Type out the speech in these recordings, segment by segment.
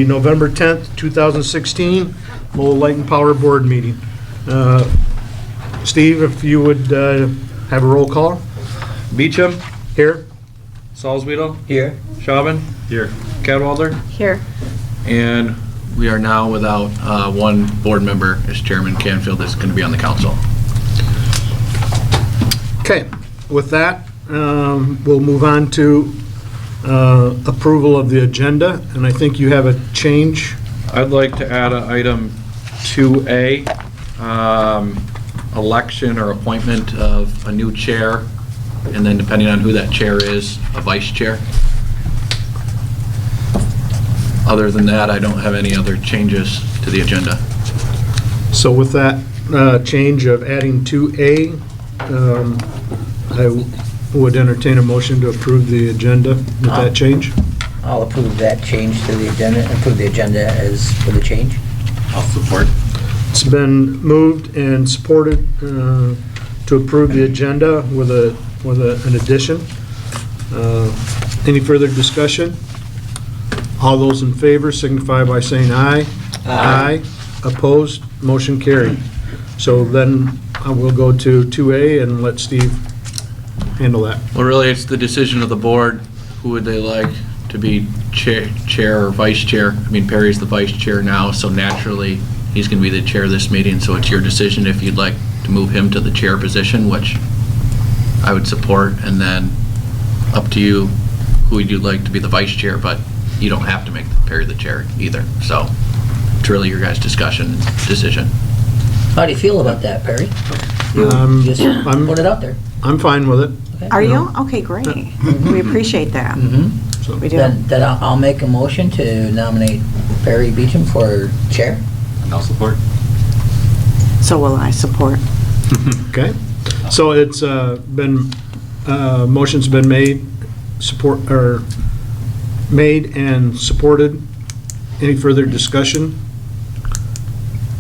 November 10th, 2016, Lowell Light and Power Board meeting. Steve, if you would have a roll call. Beecham. Here. Salzwedel. Here. Schaubin. Here. Cadwalder. Here. And we are now without one board member as Chairman Canfield is going to be on the council. Okay, with that, we'll move on to approval of the agenda, and I think you have a change. I'd like to add an item 2A, election or appointment of a new chair, and then depending on who that chair is, a vice chair. Other than that, I don't have any other changes to the agenda. So with that change of adding 2A, I would entertain a motion to approve the agenda with that change. I'll approve that change to the agenda, approve the agenda as for the change. I'll support. It's been moved and supported to approve the agenda with an addition. Any further discussion? All those in favor signify by saying aye. Aye. Opposed? Motion carried. So then we'll go to 2A and let Steve handle that. Well, really, it's the decision of the board. Who would they like to be chair or vice chair? I mean, Perry's the vice chair now, so naturally, he's going to be the chair of this meeting, so it's your decision if you'd like to move him to the chair position, which I would support, and then up to you who you'd like to be the vice chair, but you don't have to make Perry the chair either. So it's really your guys' discussion and decision. How do you feel about that, Perry? You just put it out there. I'm fine with it. Okay. Are you? Okay, great. We appreciate that. Mm-hmm. We do. Then I'll make a motion to nominate Perry Beecham for chair. I'll support. So will I support. Okay? So it's been, motion's been made, made and supported. Any further discussion?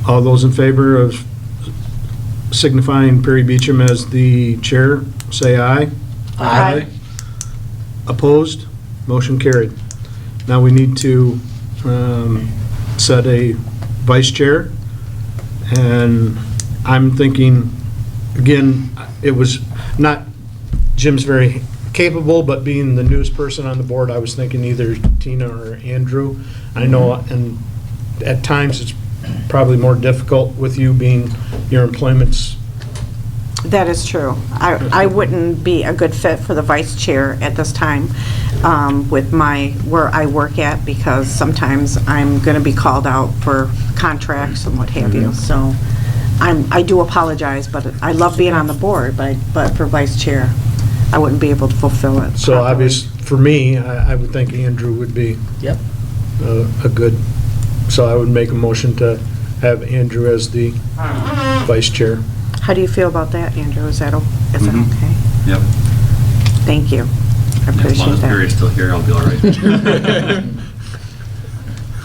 All those in favor of signifying Perry Beecham as the chair, say aye. Aye. Opposed? Motion carried. Now we need to set a vice chair, and I'm thinking, again, it was not, Jim's very capable, but being the newest person on the board, I was thinking either Tina or Andrew. I know, and at times it's probably more difficult with you being your employment's. That is true. I wouldn't be a good fit for the vice chair at this time with where I work at, because sometimes I'm going to be called out for contracts and what have you. So I do apologize, but I love being on the board, but for vice chair, I wouldn't be able to fulfill it. So properly. obvious, for me, I would think Andrew would be Yep. a good, so I would make a motion to have Andrew as the vice chair. How do you feel about that, Andrew? Is that okay? Yep. Thank you. I appreciate As long as that. Perry's still here, I'll be all right.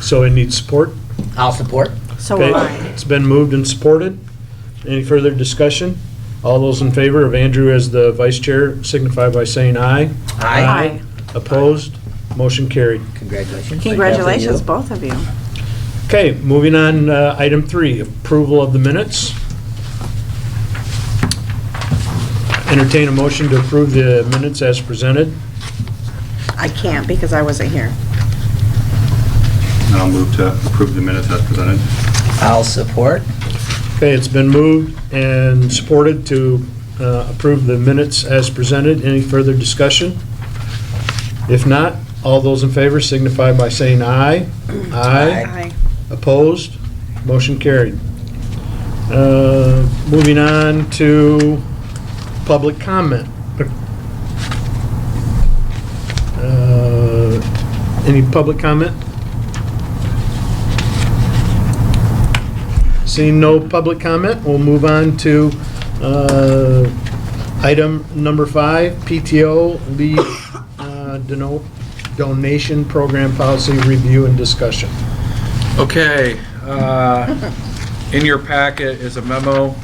So it needs support? I'll support. So will I. It's been moved and supported. Any further discussion? All those in favor of Andrew as the vice chair signify by saying aye. Aye. Opposed? Motion carried. Congratulations. Congratulations, You. both of you. Okay, moving on, item 3, approval of the minutes. Entertain a motion to approve the minutes as presented. I can't because I wasn't here. And I'll move to approve the minutes as presented. I'll support. Okay, it's been moved and supported to approve the minutes as presented. Any further discussion? If not, all those in favor signify by saying aye. Aye. Opposed? Motion carried. Moving on to public comment. Any public comment? Seeing no public comment, we'll move on to item number 5, PTO leave donation program policy review and discussion. Okay, in your packet is a memo,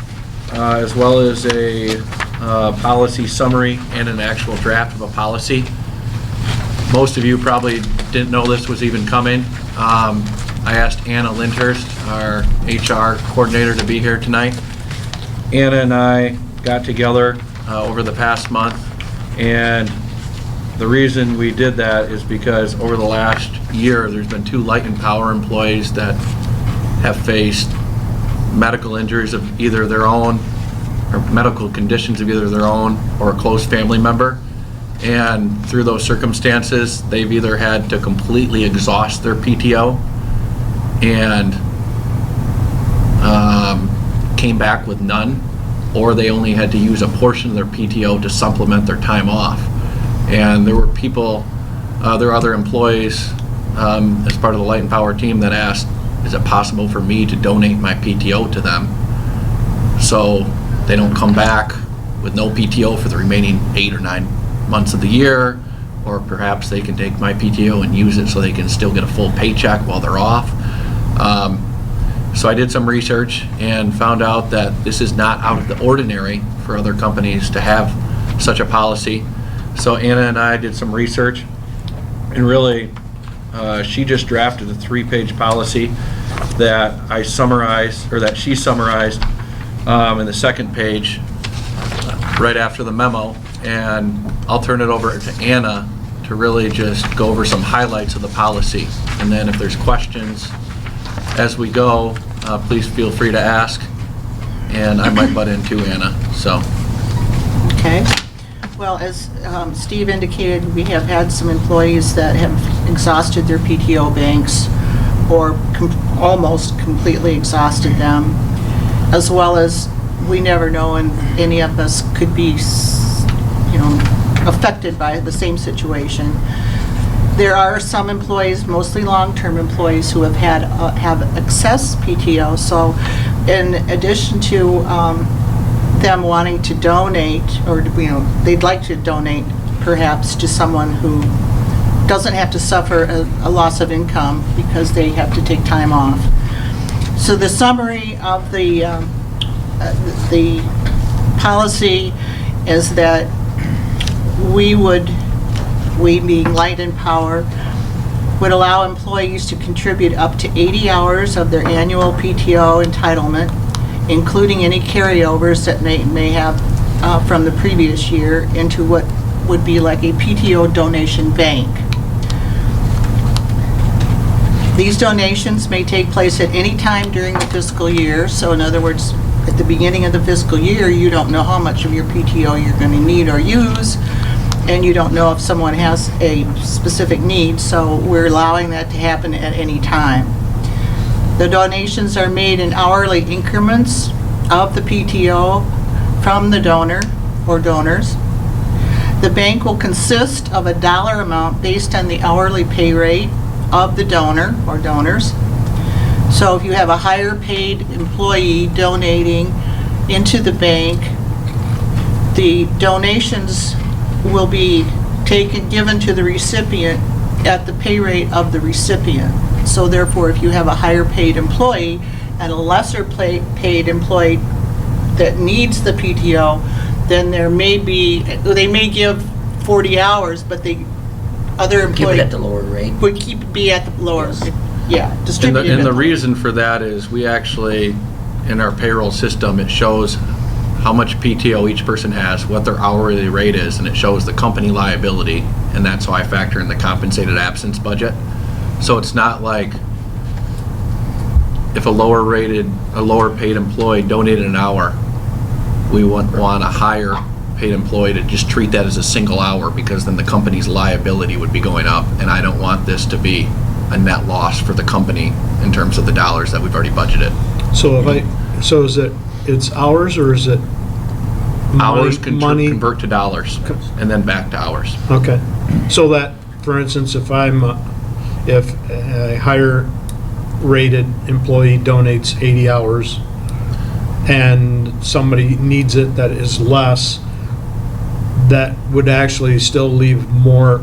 as well as a policy summary and an actual draft of a policy. Most of you probably didn't know this was even coming. I asked Anna Lindhurst, our HR coordinator, to be here tonight. Anna and I got together over the past month, and the reason we did that is because over the last year, there's been 2 Light and Power employees that have faced medical injuries of either their own, or medical conditions of either their own or a close family member. And through those circumstances, they've either had to completely exhaust their PTO and came back with none, or they only had to use a portion of their PTO to supplement their time off. And there were people, there were other employees as part of the Light and Power team that asked, is it possible for me to donate my PTO to them so they don't come back with no PTO for the remaining 8 or 9 months of the year, or perhaps they can take my PTO and use it so they can still get a full paycheck while they're off. So I did some research and found out that this is not out of the ordinary for other companies to have such a policy. So Anna and I did some research, and really, she just drafted a 3-page policy that I summarized, or that she summarized in the 2nd page right after the memo. And I'll turn it over to Anna to really just go over some highlights of the policy. And then if there's questions as we go, please feel free to ask. And I might butt in too, Anna, so. Okay. Well, as Steve indicated, we have had some employees that have exhausted their PTO banks or almost completely exhausted them, as well as we never know, and any of us could be, affected by the same situation. There are some employees, mostly long-term employees, who have excess PTO. So, in addition to them wanting to donate, or they'd like to donate perhaps to someone who doesn't have to suffer a loss of income because they have to take time off. So the summary of the policy is that we being Light and Power, would allow employees to contribute up to 80 hours of their annual PTO entitlement, including any carryovers that may have from the previous year, into what would be like a PTO donation bank. These donations may take place at any time during the fiscal year. So in other words, at the beginning of the fiscal year, you don't know how much of your PTO you're going to need or use, and you don't know if someone has a specific need, so we're allowing that to happen at any time. The donations are made in hourly increments of the PTO from the donor or donors. The bank will consist of a dollar amount based on the hourly pay rate of the donor or donors. So if you have a higher paid employee donating into the bank, the donations will be given to the recipient at the pay rate of the recipient. So therefore, if you have a higher paid employee and a lesser paid employee that needs the PTO, then they may give 40 hours, but the other Keep it employee at the lower rate. would be at the lower, yeah, distributed. And the at reason for that is we actually, in our payroll system, it shows how much PTO each person has, what their hourly rate is, and it shows the company liability, and that's how I factor in the compensated absence budget. So it's not like if a lower paid employee donated an hour, we want a higher paid employee to just treat that as a single hour, because then the company's liability would be going up, and I don't want this to be a net loss for the company in terms of the dollars that we've already budgeted. So is it's hours, or is it Hours money? convert to dollars, and then back to hours. Okay. So that, for instance, if a higher rated employee donates 80 hours and somebody needs it that is less, that would actually still leave more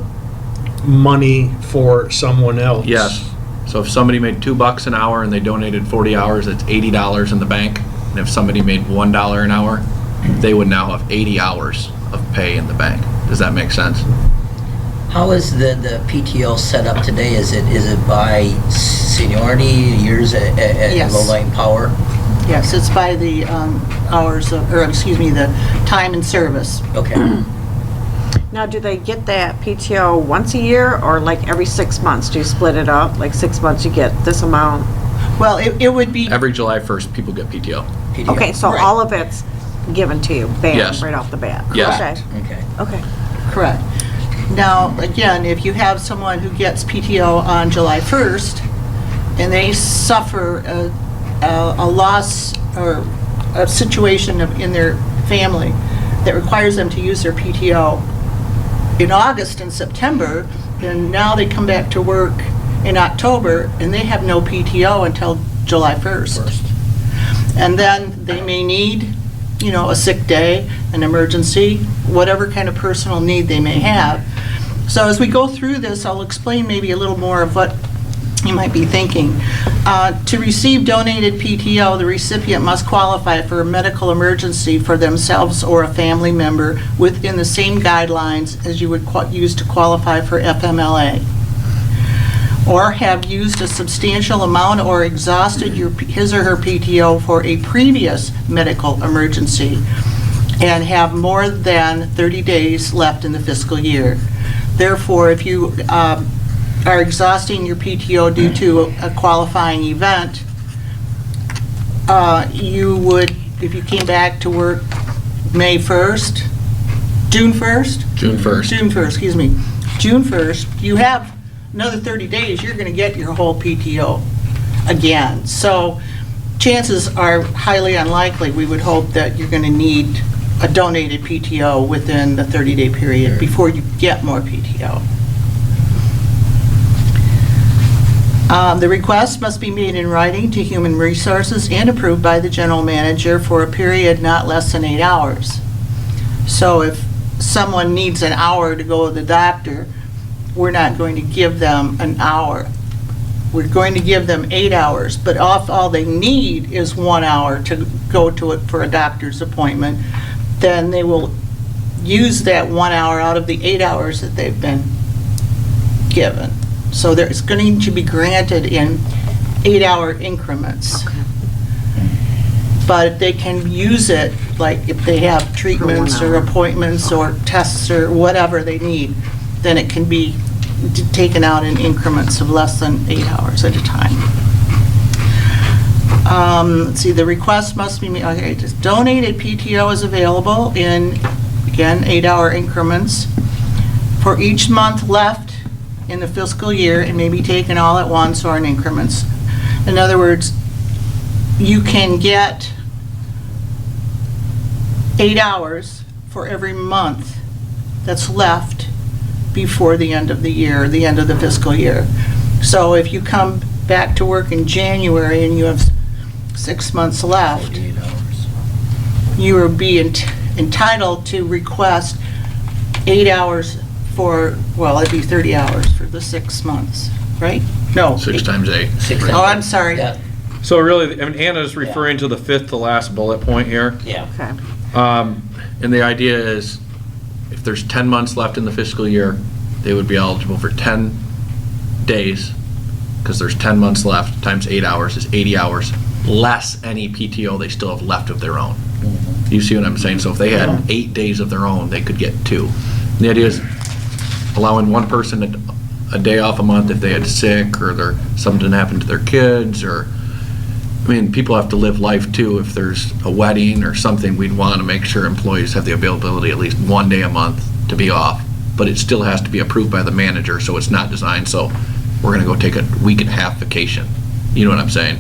money for someone else. Yes. So if somebody made $2 an hour and they donated 40 hours, it's $80 in the bank. And if somebody made $1 an hour, they would now have 80 hours of pay in the bank. Does that make sense? How is the PTO set up today? Is it by seniority, years at Yes. low-lying power? Yes, it's by the hours, the time and service. Okay. Now, do they get that PTO once a year or like every 6 months? Do you split it up? Like 6 months you get this amount? Well, it would be, Every July 1st, people get PTO. PTO. Okay, so Right. all of it's given to you, bam, Yes. right off the bat? Yes. Okay, Okay. okay. correct. Now, again, if you have someone who gets PTO on July 1st, and they suffer a loss or a situation in their family that requires them to use their PTO in August and September, then now they come back to work in October, and they have no PTO until July 1st. And then they may need, a sick day, an emergency, whatever kind of personal need they may have. So as we go through this, I'll explain maybe a little more of what you might be thinking. To receive donated PTO, the recipient must qualify for a medical emergency for themselves or a family member within the same guidelines as you would use to qualify for FMLA, or have used a substantial amount or exhausted his or her PTO for a previous medical emergency and have more than 30 days left in the fiscal year. Therefore, if you are exhausting your PTO due to a qualifying event, you would, if you came back to work May 1st, June 1st? June 1st. June 1st, excuse me. June 1st, you have another 30 days, you're going to get your whole PTO again. So chances are highly unlikely, we would hope, that you're going to need a donated PTO within the 30-day period before you get more PTO. The request must be made in writing to Human Resources and approved by the general manager for a period not less than 8 hours. So if someone needs an hour to go to the doctor, we're not going to give them an hour. We're going to give them 8 hours, but all they need is 1 hour to go to it for a doctor's appointment. Then they will use that 1 hour out of the 8 hours that they've been given. So it's going to be granted in 8-hour increments. But they can use it, like if they have treatments or appointments or tests or whatever they need, then it can be taken out in increments of less than 8 hours at a time. Let's see, the request must be made, okay, just donated PTO is available in, again, 8-hour increments for each month left in the fiscal year. It may be taken all at once or in increments. In other words, you can get 8 hours for every month that's left before the end of the year, the end of the fiscal year. So if you come back to work in January and you have 6 months left, 48 hours. you will be entitled to request 8 hours for, well, it'd be 30 hours for the 6 months, right? No. 6 times 8. Oh, I'm sorry. Yeah, So really, I mean, Anna's referring to the fifth to last bullet point here. yeah. Okay. And the idea is, if there's 10 months left in the fiscal year, they would be eligible for 10 days, because there's 10 months left, times 8 hours is 80 hours, less any PTO they still have left of their own. You see what I'm saying? So if they had 8 days of their own, they could get 2. And the idea is allowing one person a day off a month if they had sick or something happened to their kids, or, I mean, people have to live life too. If there's a wedding or something, we'd want to make sure employees have the availability at least 1 day a month to be off. But it still has to be approved by the manager, so it's not designed, so we're going to go take a week and a half vacation. You know what I'm saying?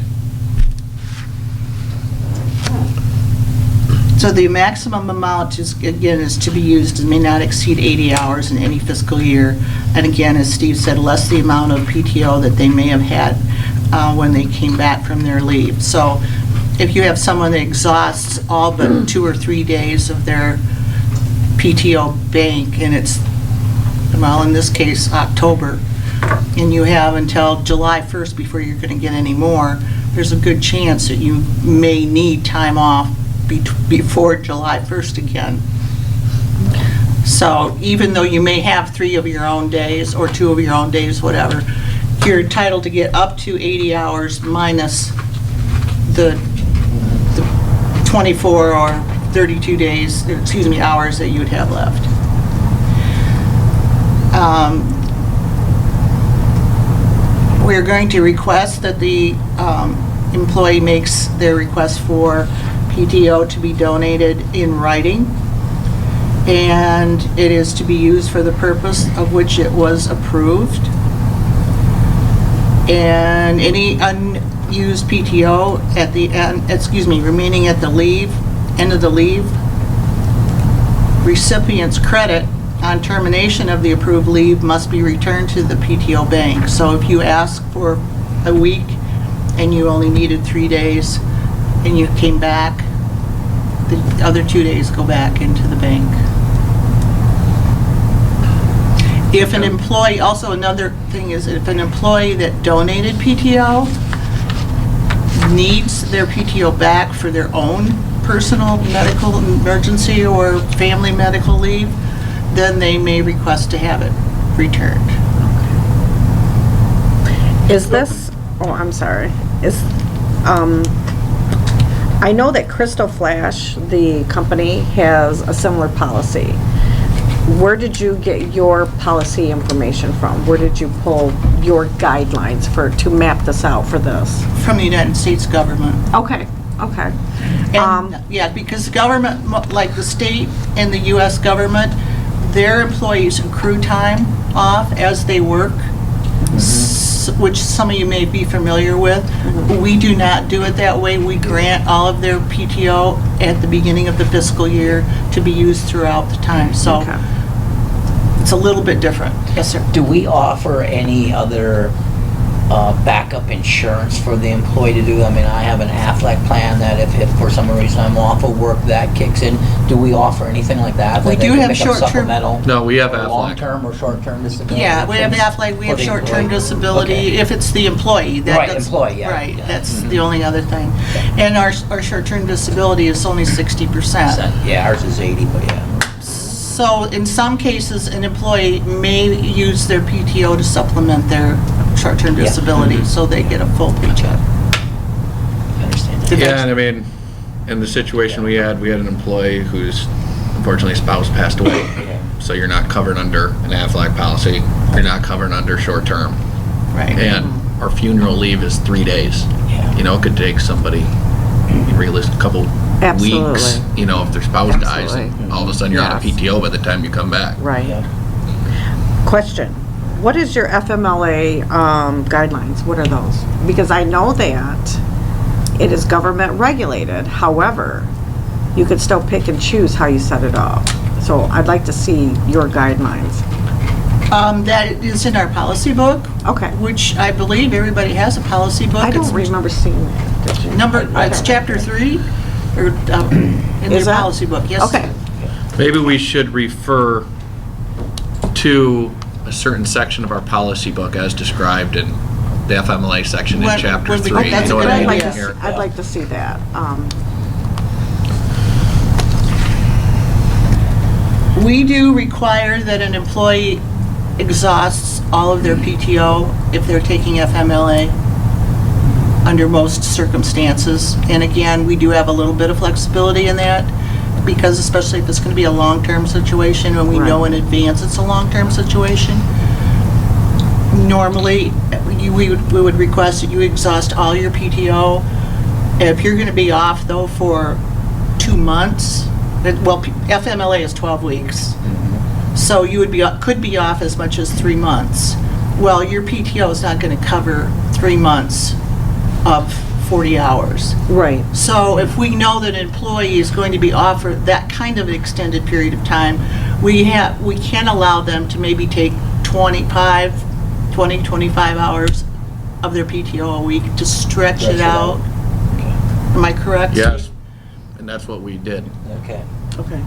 So the maximum amount is, again, is to be used and may not exceed 80 hours in any fiscal year. And again, as Steve said, less the amount of PTO that they may have had when they came back from their leave. So if you have someone that exhausts all but 2 or 3 days of their PTO bank, and it's, well, in this case, October, and you have until July 1st before you're going to get any more, there's a good chance that you may need time off before July 1st again. So even though you may have 3 of your own days or 2 of your own days, whatever, you're entitled to get up to 80 hours minus the 24 or 32 days, excuse me, hours that you would have left. We're going to request that the employee makes their request for PTO to be donated in writing, and it is to be used for the purpose of which it was approved. And any unused PTO at the end, remaining at the end of the leave, recipient's credit on termination of the approved leave must be returned to the PTO bank. So if you ask for a week and you only needed 3 days and you came back, the other 2 days go back into the bank. If an employee, also another thing is if an employee that donated PTO needs their PTO back for their own personal medical emergency or family medical leave, then they may request to have it returned. Is this, oh, I'm sorry, I know that Crystal Flash, the company, has a similar policy. Where did you get your policy information from? Where did you pull your guidelines to map this out for this? From the United States government. Okay, okay. And, yeah, because government, like the state and the U.S. government, their employees accrue time off as they work, which some of you may be familiar with. We do not do it that way. We grant all of their PTO at the beginning of the fiscal year to be used throughout the time. So Okay. it's a little bit different. Yes, sir. Do we offer any other backup insurance for the employee to do? I mean, I have an Aflac plan that if for some reason I'm off of work, that kicks in. Do we offer anything like that? We That they do can have pick up short-term- supplemental? No, we have or Aflac. Long-term or short-term disability? Yeah, we have Aflac, we For have the short-term employee. disability, Okay. if it's the employee. Right, That's- employee, yeah, Right, yeah. that's the only other thing. And our short-term disability is only 60%. Yeah, ours is 80, but yeah. So in some cases, an employee may use their PTO to supplement their short-term Yeah. disability, so they get a full paycheck. I understand that. Yeah, and I mean, in the situation we had an employee whose, unfortunately, spouse passed away. Yeah. So you're not covered under an Aflac policy. You're not covered under short-term. Right. And our funeral leave is 3 days. Yeah. You know, it could take somebody, a couple Absolutely. weeks, you know, if their spouse dies, and Absolutely. all of a sudden you're out of Yes. PTO by the time you come back. Right. Yeah. Question, what is your FMLA guidelines? What are those? Because I know that it is government regulated, however, you could still pick and choose how you set it up. So I'd like to see your guidelines. That is in our policy book, Okay. which I believe everybody has a policy book. I don't It's remember seeing that, did you? It's chapter 3, or in Is your that? policy book, yes. Okay, Maybe we should refer to a certain section of our policy book as described in the FMLA section in When- chapter when we- 3. that's You know a what good I mean idea. here? I'd like to see that. We do require that an employee exhausts all of their PTO if they're taking FMLA under most circumstances. And again, we do have a little bit of flexibility in that, because especially if it's going to be a long-term situation and we know Right. in advance it's a long-term situation. Normally, we would request that you exhaust all your PTO. If you're going to be off though for 2 months, well, FMLA is 12 weeks. So you could be off as much as 3 months. Well, your PTO is not going to cover 3 months of 40 hours. Right. So if we know that an employee is going to be offered that kind of extended period of time, we can allow them to maybe take 25 hours of their PTO a week to stretch it out. Am I correct? Yes, and that's what we did. Okay. Okay.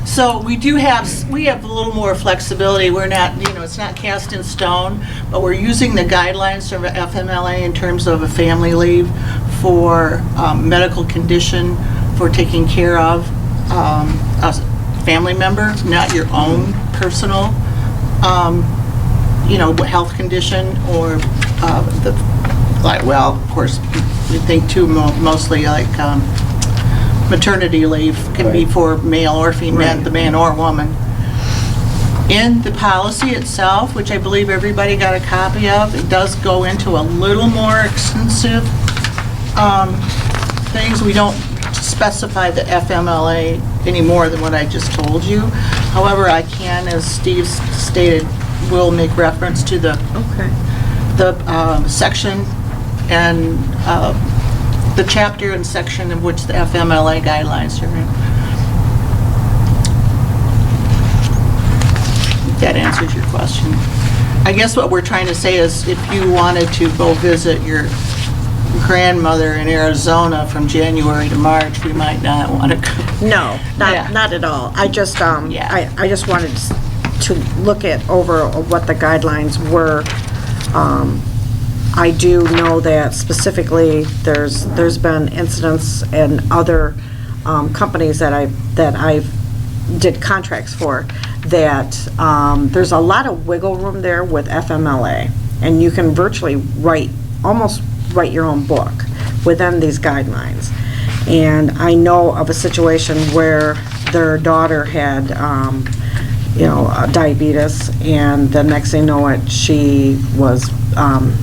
So we have a little more flexibility. We're not, it's not cast in stone, but we're using the guidelines from FMLA in terms of a family leave for medical condition, for taking care of family member, not your own personal, health condition or well, of course, we think too mostly like maternity leave can be for male or female, the man or woman. In the policy itself, which I believe everybody got a copy of, it does go into a little more extensive things. We don't specify the FMLA any more than what I just told you. However, I can, as Steve stated, will make reference to the section and the chapter and section in which the FMLA guidelines are in. That answers your question. I guess what we're trying to say is if you wanted to go visit your grandmother in Arizona from January to March, we might not want to go. No, Yeah. not at all. I just, Yeah. I just wanted to look at over what the guidelines were. I do know that specifically, there's been incidents in other companies that I've did contracts for, that there's a lot of wiggle room there with FMLA, and you can virtually almost write your own book within these guidelines. And I know of a situation where their daughter had, diabetes, and the next thing you know it, she was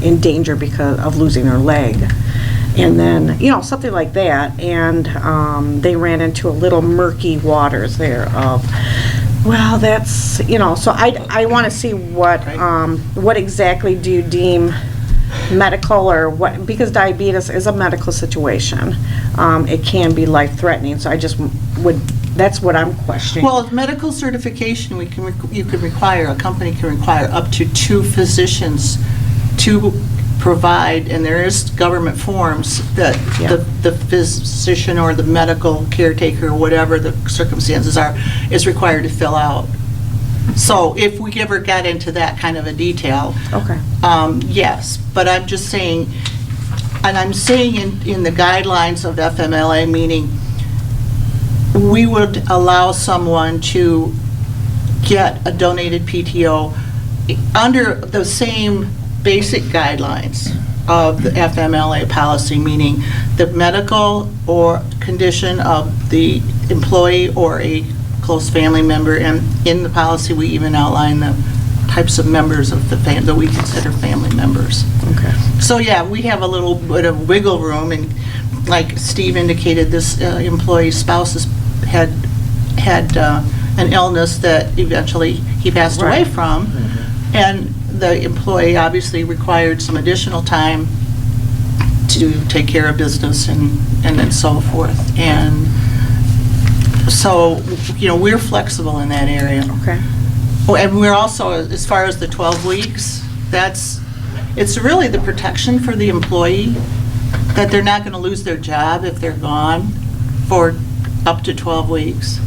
in danger because of losing her leg. And then, something like that, and they ran into a little murky waters there of, well, that's, so I want to see what exactly do you deem medical or what, because diabetes is a medical situation. It can be life-threatening, so I just that's what I'm questioning. Well, medical certification, a company can require up to 2 physicians to provide, and there is government forms that the physician or the medical caretaker, whatever the circumstances are, is required to fill out. So if we ever got into that kind of a detail, Okay. Yes, but I'm just saying, and I'm saying in the guidelines of FMLA, meaning we would allow someone to get a donated PTO under the same basic guidelines of the FMLA policy, meaning the medical or condition of the employee or a close family member, and in the policy we even outline the types of members of the family that we consider family members. Okay. So yeah, we have a little bit of wiggle room, and like Steve indicated, this employee's spouse had an illness that eventually he passed away from, and the employee obviously required some additional time to take care of business and then so forth. And so, we're flexible in that area. Okay. Oh, and we're also, as far as the 12 weeks, it's really the protection for the employee, that they're not going to lose their job if they're gone for up to 12 weeks.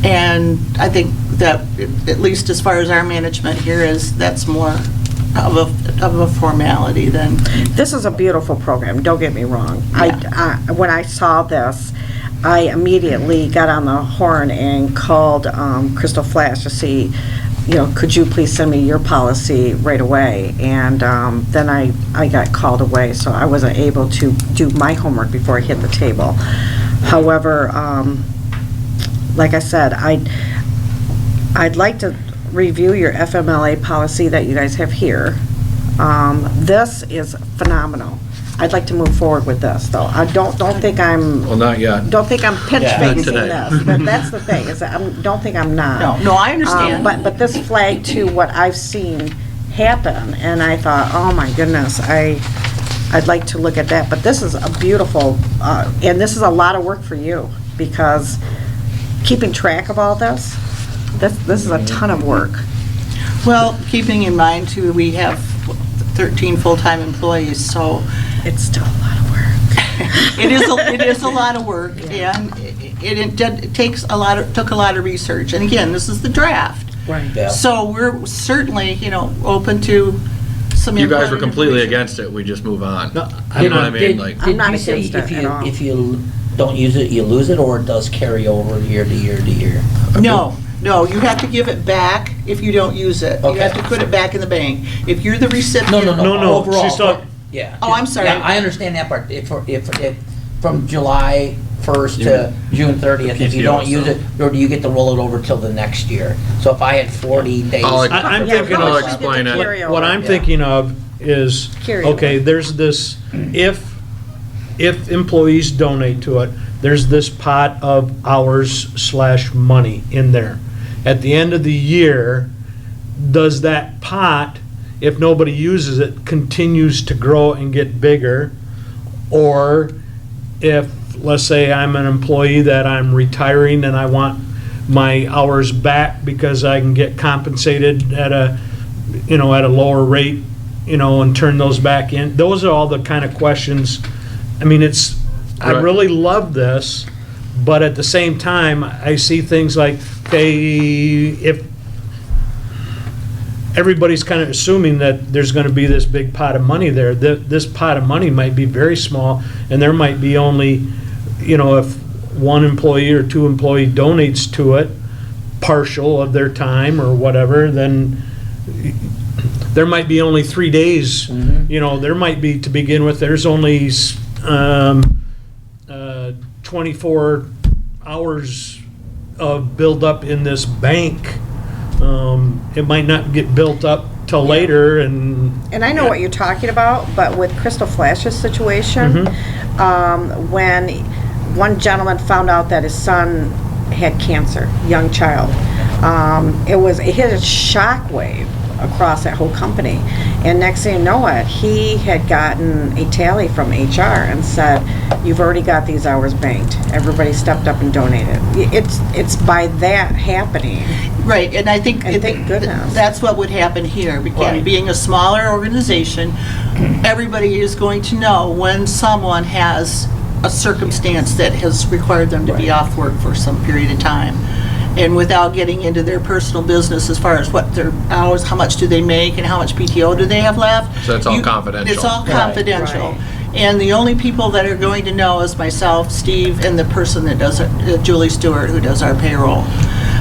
And I think that, at least as far as our management here is, that's more of a formality than. This is a beautiful program, don't get me wrong. Yeah. When I saw this, I immediately got on the horn and called Crystal Flash to see, could you please send me your policy right away? And then I got called away, so I wasn't able to do my homework before I hit the table. However, like I said, I'd like to review your FMLA policy that you guys have here. This is phenomenal. I'd like to move forward with this, though. I don't think I'm. Well, not yet. Don't think I'm pinch facing today. this, but that's the thing, is that I don't think I'm not. No, I understand. But this flagged to what I've seen happen, and I thought, oh my goodness, I'd like to look at that. But this is a beautiful, and this is a lot of work for you, because keeping track of all this is a ton of work. Well, keeping in mind too, we have 13 full-time employees, so It's still a lot of work. it is a lot of work, and it took a lot of research. And again, this is the draft. Right. Yeah. So we're certainly, open to some You input guys were and completely information. against it, we just move on. No, You know what I mean? Like, I'm not Did you say against it at all. if you don't use it, you lose it, or it does carry over year to year to year? No, you have to give it back if you don't use it. You have to Okay. put it back in the bank. If you're the recipient. No, Overall, she's talking- Yeah. Oh, I'm sorry. Yeah, I understand that part. If from July 1st to June 30th, if you don't use it, or do you get to roll it over till the next year? So if I had 40 days. I'm Yeah, thinking no, of, she did the explain it. carryover. what I'm Yeah. thinking of is, Carryover. okay, there's this, if employees donate to it, there's this pot of hours/money in there. At the end of the year, does that pot, if nobody uses it, continues to grow and get bigger? Or if, let's say I'm an employee that I'm retiring and I want my hours back because I can get compensated at a lower rate, and turn those back in. Those are all the kind of questions. I mean, I Right. really love this, but at the same time, I see things like, okay, if everybody's kind of assuming that there's going to be this big pot of money there, this pot of money might be very small, and there might be only, if one employee or two employee donates to it, partial of their time or whatever, then there might be only 3 days. There might be, to begin with, there's only 24 hours of buildup in this bank. It might not get built up till later, and And I know what you're talking about, but with Crystal Flash's situation, when one gentleman found out that his son had cancer, young child, it hit a shockwave across that whole company. And next thing you know it, he had gotten a tally from HR and said, "You've already got these hours banked." Everybody stepped up and donated. It's by that happening. Right, and I think And thank goodness. that's what would happen here. Again, Right. being a smaller organization, everybody is going to know when someone has a circumstance that has required them to be off work for some period of time. And without getting into their personal business as far as what their hours, how much do they make, and how much PTO do they have left. So it's all You- confidential. It's all Right, confidential. right. And the only people that are going to know is myself, Steve, and the person that does it, Julie Stewart, who does our payroll.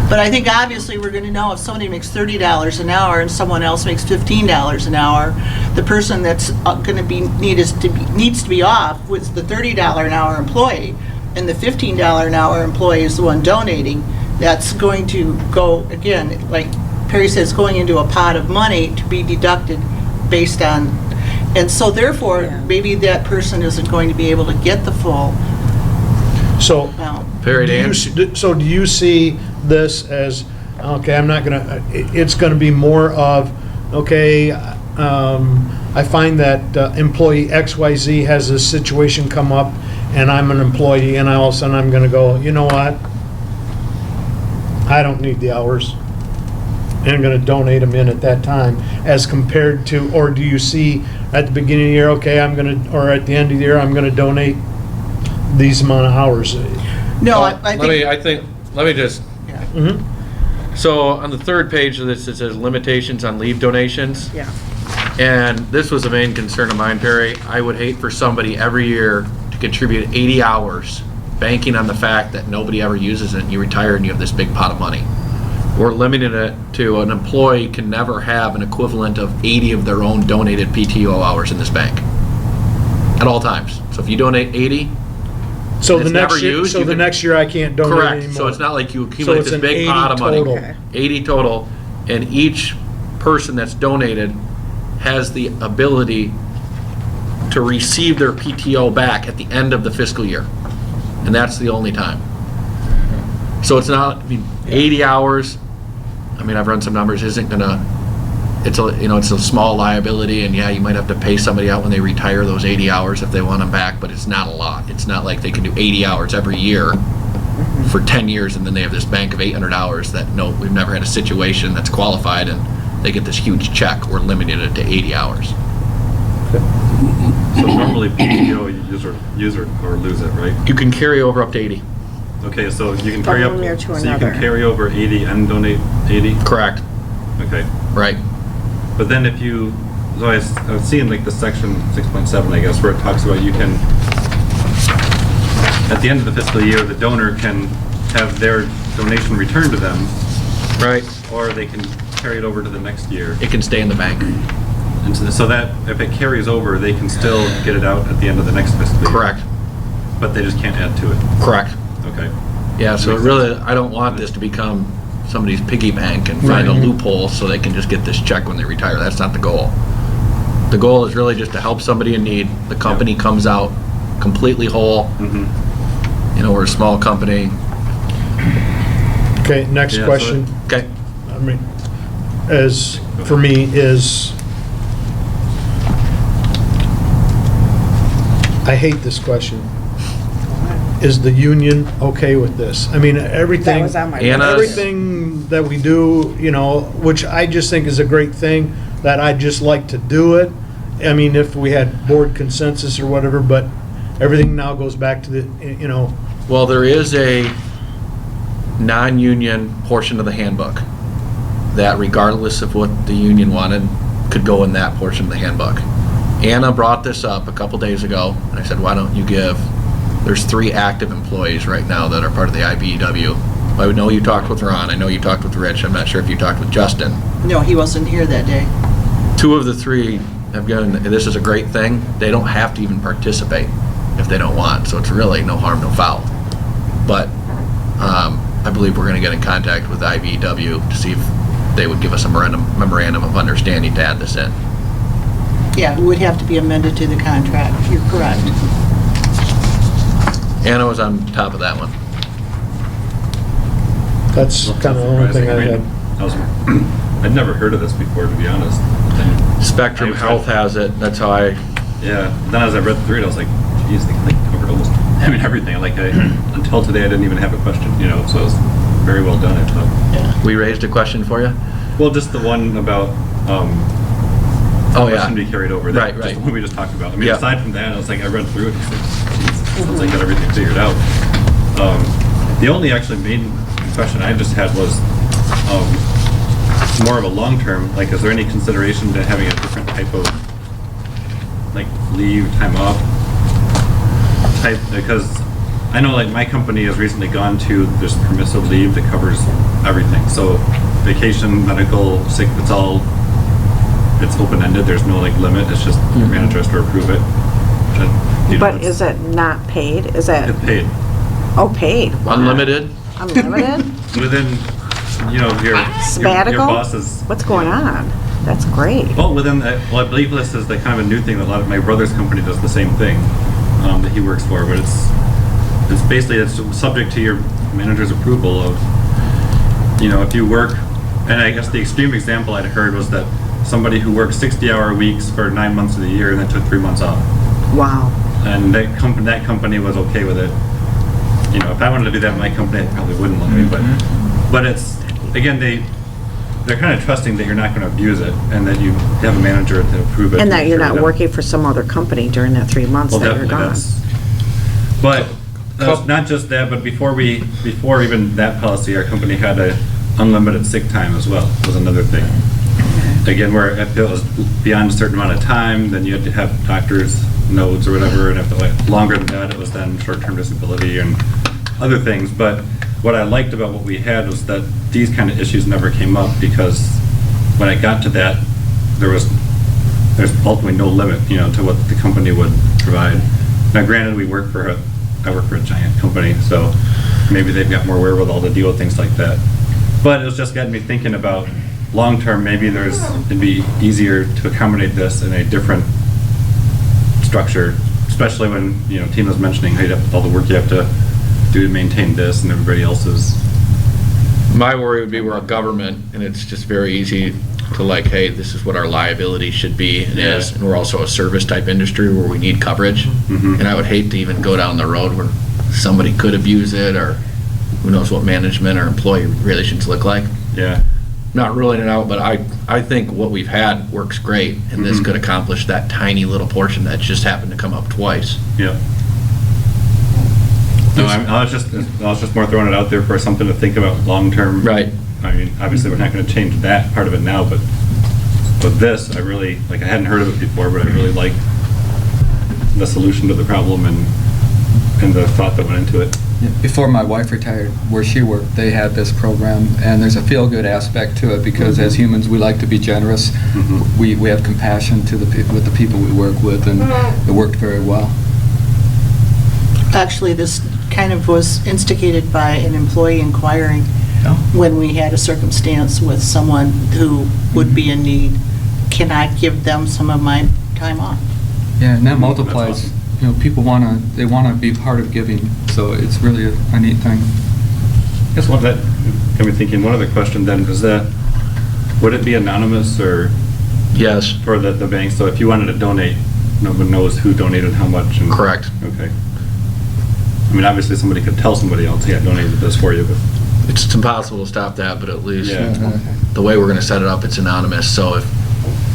But I think obviously we're going to know if somebody makes $30 an hour and someone else makes $15 an hour, the person that's going to be needs to be off was the $30 an hour employee, and the $15 an hour employee is the one donating. That's going to go, again, like Perry says, going into a pot of money to be deducted based on, and so therefore, Yeah. maybe that person isn't going to be able to get the full so. amount. Perry, Do you Dan? so do you see this as, okay, it's gonna be more of, okay, I find that employee XYZ has a situation come up, and I'm an employee, and all of a sudden I'm gonna go, you know what? I don't need the hours, and I'm gonna donate them in at that time, as compared to, or do you see at the beginning of the year, okay, or at the end of the year, I'm gonna donate these amount of hours? No, I Let me just, yeah. Mhm. so on the third page of this, it says limitations on leave donations. Yeah. And this was a main concern of mine, Perry. I would hate for somebody every year to contribute 80 hours, banking on the fact that nobody ever uses it, and you retire and you have this big pot of money. We're limiting it to an employee can never have an equivalent of 80 of their own donated PTO hours in this bank at all times. So if you donate 80, So And the it's never next year, used, so you the can- next year I can't donate anymore? correct. So it's not like you So accumulate it's this an big pot of 80 money. total. Okay. 80 total, and each person that's donated has the ability to receive their PTO back at the end of the fiscal year. And that's the only time. So it's not, 80 hours, I've run some numbers, isn't gonna, it's a small liability, and yeah, you might have to pay somebody out when they retire those 80 hours if they want them back, but it's not a lot. It's not like they can do 80 hours every year for 10 years, and then they have this bank of 800 hours that, no, we've never had a situation that's qualified, and they get this huge check. We're limiting it to 80 hours. So normally PTO, you use or lose it, right? You can carry over up to 80. Okay, so you can From carry up, one year to so you another. can carry over 80 and donate 80? Correct. Okay. Right. But then if you, so I was seeing like the section 6.7, I guess, where it talks about you can at the end of the fiscal year, the donor can have their donation returned to them, Right. or they can carry it over to the next year. It can stay in the bank. And so that, if it carries over, they can still get it out at the end of the next fiscal year. Correct. But they just can't add to it. Correct. Okay. Yeah, so really, I don't want this to become somebody's piggy bank and find a Right. loophole so they can just get this check when they retire. That's not the goal. The goal is really just to help somebody in need. The company comes out completely whole. Mhm. You know, we're a small company. Okay, next Yeah, so- question, Okay. I mean, for me, is, I hate this question. Is the union okay with this? I mean, everything. That was on my Anna- list. Everything that we do, you know, which I just think is a great thing, that I'd just like to do it. I mean, if we had board consensus or whatever, but everything now goes back to the, you know, Well, there is a non-union portion of the handbook that regardless of what the union wanted, could go in that portion of the handbook. Anna brought this up a couple days ago, and I said, why don't you there's 3 active employees right now that are part of the IBEW. I know you talked with Ron, I know you talked with Rich, I'm not sure if you talked with Justin. No, he wasn't here that day. 2 of the 3 have given, this is a great thing, they don't have to even participate if they don't want, so it's really no harm, no foul. But I believe we're gonna get in contact with IBEW to see if they would give us a memorandum of understanding to add this in. Yeah, it would have to be amended to the contract. You're correct. Anna was on top of that one. that's kind of the only thing I had. I'd never heard of this before, to be honest. Spectrum I- Health has it, that's how I, Yeah, then as I read through it, I was like, geez, they covered almost, everything. Like, until today, I didn't even have a question, you know, so it was very well done, I thought. we raised a question for you? Well, just the one about, Oh, what yeah. should be carried over. Right, Just right. the one we just talked about. I mean, Yeah. aside from that, I was like, I read through it, it's like, geez, sounds like I got everything figured out. The only actually main question I just had was, more of a long-term, like, is there any consideration to having a different type of, like, leave, time off type? Because I know, like, my company has recently gone to this permissive leave that covers everything. So vacation, medical, sick, it's open-ended. There's no, like, limit. It's just your manager has to approve it. But is it not paid? Is it, It's paid. oh, paid? Wow. Unlimited? Unlimited? Within, you know, your Sabbatical? boss's. What's going on? That's great. Well, within that, well, I believe this is the kind of a new thing that a lot of my brother's company does the same thing, that he works for, but it's basically, it's subject to your manager's approval of, you know, if you work, and I guess the extreme example I'd heard was that somebody who worked 60-hour weeks for 9 months of the year and then took 3 months off. Wow. And that company was okay with it. You know, if I wanted to do that in my company, I probably wouldn't let me, but it's, again, they're kind of trusting that you're not going to abuse it and that you have a manager to approve it. And that you're Sure not that- working for some other company during that 3 months Well, that you're definitely, gone. but that's not just that, but before even that policy, our company had a unlimited sick time as well, was another thing. Again, where if it was beyond a certain amount of time, then you had to have doctor's notes or whatever, and if it went longer than that, it was then short-term disability and other things. But what I liked about what we had was that these kind of issues never came up, because when I got to that, there's ultimately no limit, you know, to what the company would provide. Now, granted, I work for a giant company, so maybe they've got more wherewithal to deal with things like that. But it was just getting me thinking about long-term, maybe it'd be easier to accommodate this in a different structure, especially when, you know, Tina's mentioning how all the work you have to do to maintain this and everybody else's. My worry would be we're a government, and it's just very easy to like, hey, this is what our liability should be and Yeah. is, and we're also a service-type industry where we need coverage. Mhm. And I would hate to even go down the road where somebody could abuse it, or who knows what management or employee relations look like. Yeah. Not ruling it out, but I think what we've had works great, and this Mhm. could accomplish that tiny little portion that just happened to come up twice. Yeah. No, I was just more throwing it out there for something to think about long-term. Right. I mean, obviously, we're not going to change that part of it now, but this, I really, like, I hadn't heard of it before, but I really like the solution to the problem, and and the thought that went into it. Before my wife retired, where she worked, they had this program, and there's a feel-good aspect to it, because as humans, we like to be generous. Mhm. We have compassion to the people, with the people we work with, and it worked very well. Actually, this kind of was instigated by an employee inquiring Oh. when we had a circumstance with someone who would be in need. Can I give them some of my time off? Yeah, and that multiplies, That's awesome. you know, people they want to be part of giving, so it's really a neat thing. I guess one that got me thinking, one other question then, would it be anonymous or Yes, for the bank? So if you wanted to donate, no one knows who donated how much? And- correct. Okay. I mean, obviously, somebody could tell somebody else, hey, I donated this for you, but. It's impossible to stop that, but at least Yeah. the way we're going to set it up, it's anonymous. So if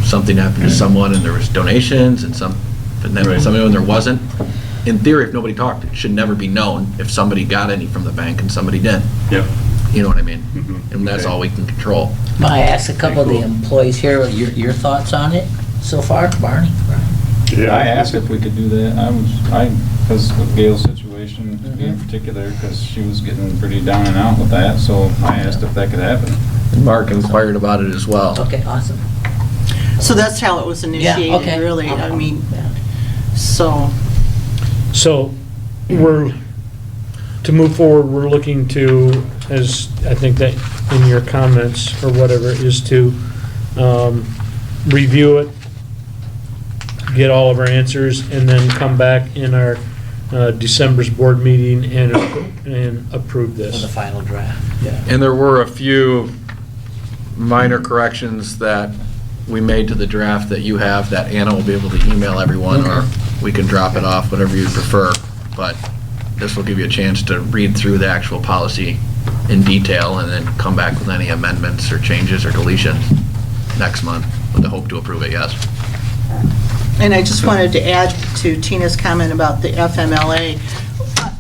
something happened to someone and there was donations and then Right. somebody when there wasn't, in theory, if nobody talked, it should never be known if somebody got any from the bank and somebody didn't. Yep. You know what I mean? Mhm. And that's Okay. all we can control. May I ask a couple of the Cool. employees here, your thoughts on it so far, Barney? I asked if we could do that. Because of Gail's situation in particular, because she was getting pretty down and out with that, so I asked if that could happen. And Mark inquired about it as well. Okay, awesome. So that's how it was Yeah, initiated, okay. really. I mean, Yeah. so, So to move forward, we're looking to, as I think that in your comments or whatever, is to review it, get all of our answers, and then come back in our December's board meeting and approve For the this. final draft, yeah. And there were a few minor corrections that we made to the draft that you have that Anna will be able to email everyone, or we can drop it off, whatever you prefer. But this will give you a chance to read through the actual policy in detail and then come back with any amendments or changes or deletions next month with the hope to approve it, yes. and I just wanted to add to Tina's comment about the FMLA.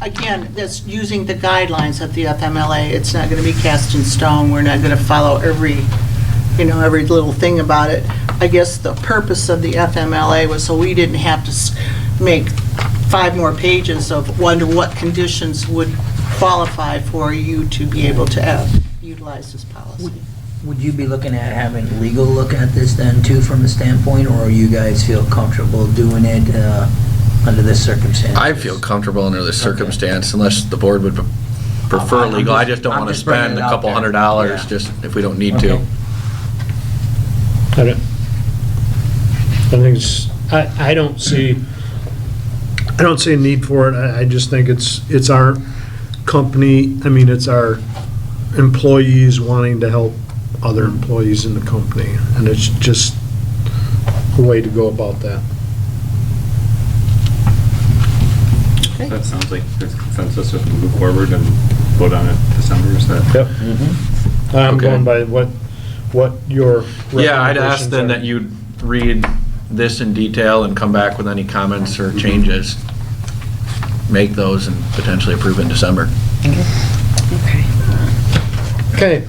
Again, that's using the guidelines of the FMLA. It's not going to be cast in stone. We're not going to follow every little thing about it. I guess the purpose of the FMLA was so we didn't have to make 5 more pages of wonder what conditions would qualify for you to be able to utilize this policy. Would you be looking at having legal look at this then too from the standpoint, or you guys feel comfortable doing it under this circumstance? I feel comfortable under this circumstance unless the board would prefer I'm legal. I just- just don't I'm want to just bringing spend it a out couple there. $100 Yeah. just if we don't need to. Okay. I don't see a need for it. I just think it's our company, I mean, it's our employees wanting to help other employees in the company, and it's just a way to go about that. That sounds like there's consensus to move forward and vote on it December, is that? Yep. I'm Okay. going by what your Yeah, I'd ask recommendations then are. that you'd read this in detail and come back with any comments or changes. Make those and potentially approve in December. Okay,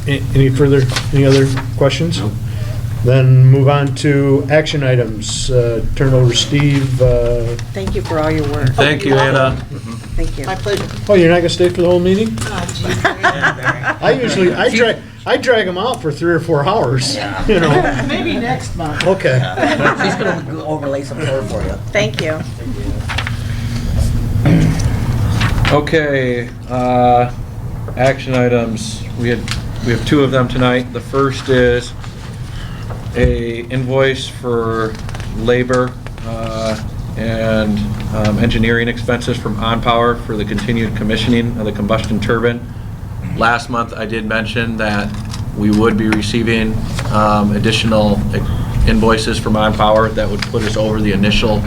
any other questions? Nope. Then move on to action items. Turn over Steve. Thank you for all your work. Thank you, Anna. Thank you. My pleasure. Oh, you're not gonna stay for the whole meeting? I drag them out for 3 or 4 hours, you know? Maybe next month. Okay. She's gonna overlay some more for you. Thank you. Okay, action items. We have 2 of them tonight. The first is a invoice for labor and engineering expenses from OnPower for the continued commissioning of the combustion turbine. Last month, I did mention that we would be receiving additional invoices from OnPower that would put us over the initial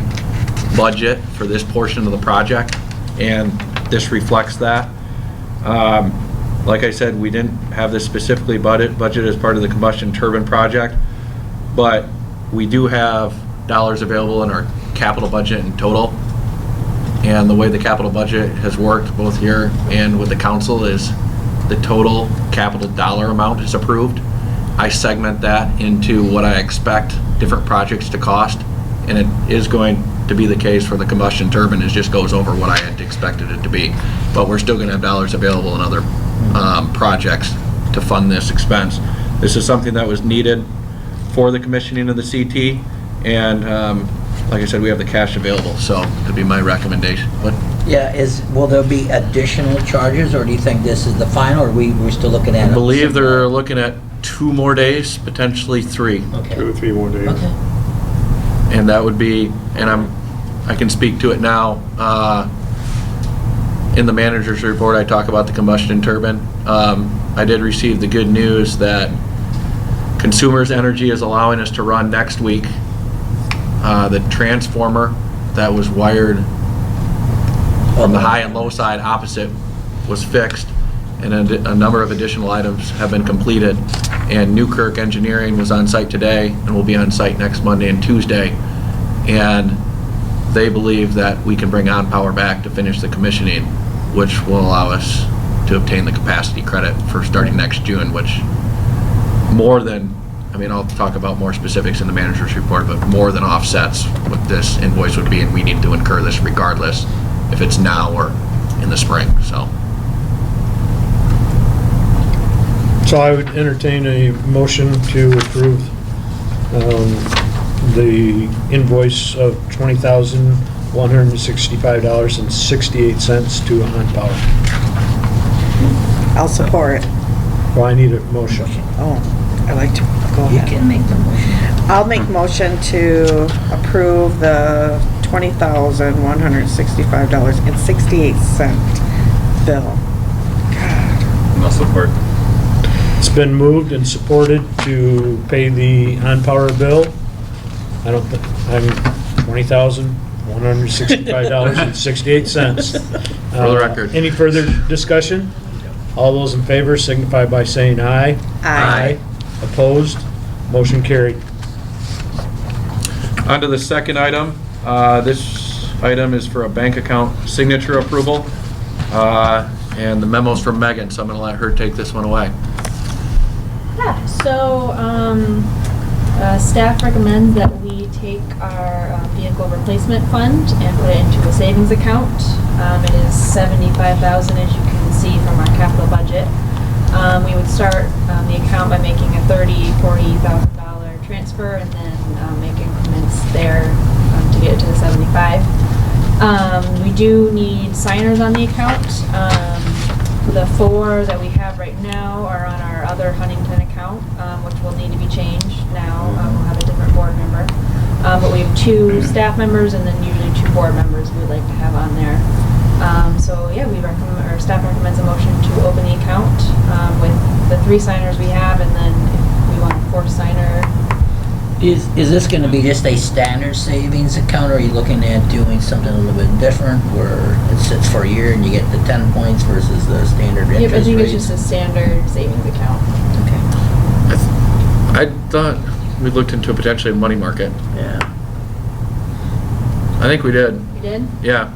budget for this portion of the project, and this reflects that. Like I said, we didn't have this specifically budgeted as part of the combustion turbine project, but we do have dollars available in our capital budget in total. And the way the capital budget has worked, both here and with the council, is the total capital dollar amount is approved. I segment that into what I expect different projects to cost, and it is going to be the case for the combustion turbine. It just goes over what I had expected it to be. But we're still going to have dollars available in other projects to fund this expense. This is something that was needed for the commissioning of the CT, and like I said, we have the cash available, so it'd be my recommendation. But Yeah, will there be additional charges, or do you think this is the final, or we're still looking at? I believe they're looking at 2 more days, potentially 3. Okay. 2 or 3 more days. Okay. And that would be, and I can speak to it now. In the manager's report, I talk about the combustion turbine. I did receive the good news that Consumers Energy is allowing us to run next week. The transformer that was wired from the high and low side opposite was fixed, and a number of additional items have been completed. And Newkirk Engineering was on site today and will be on site next Monday and Tuesday. And they believe that we can bring on power back to finish the commissioning, which will allow us to obtain the capacity credit for starting next June, which more than, I'll talk about more specifics in the manager's report, but more than offsets what this invoice would be, and we need to incur this regardless if it's now or in the spring, so. So I would entertain a motion to approve the invoice of $20,165.68 to On Power. I'll support it. Well, I need a motion. Oh, I like to go You ahead. can make the motion. I'll make motion to approve the $20,165.68 bill. No support. It's been moved and supported to pay the On Power bill. I'm $20,165.68. For the record. Any further discussion? All those in favor signify by saying aye. Aye. Opposed? Motion carried. On to the second item. This item is for a bank account signature approval. And the memo's from Megan, so I'm going to let her take this one away. Yeah, so staff recommends that we take our vehicle replacement fund and put it into a savings account. It is $75,000, as you can see from our capital budget. We would start the account by making a $30,000, $40,000 transfer, and then make increments there to get it to the 75. We do need signers on the account. The 4 that we have right now are on our other Huntington account, which will need to be changed now. We'll have a different board member. But we have 2 staff members and then usually 2 board members we'd like to have on there. So yeah, our staff recommends a motion to open the account with the 3 signers we have, and then if we want a 4th signer. Is this going to be just a standard savings account, or are you looking at doing something a little bit different, where it sits for a year and you get the 10 points versus the standard interest Yep, I think it's rates? just a standard savings account. Okay. I thought we looked into potentially a money market. Yeah. I think we did. We did? Yeah.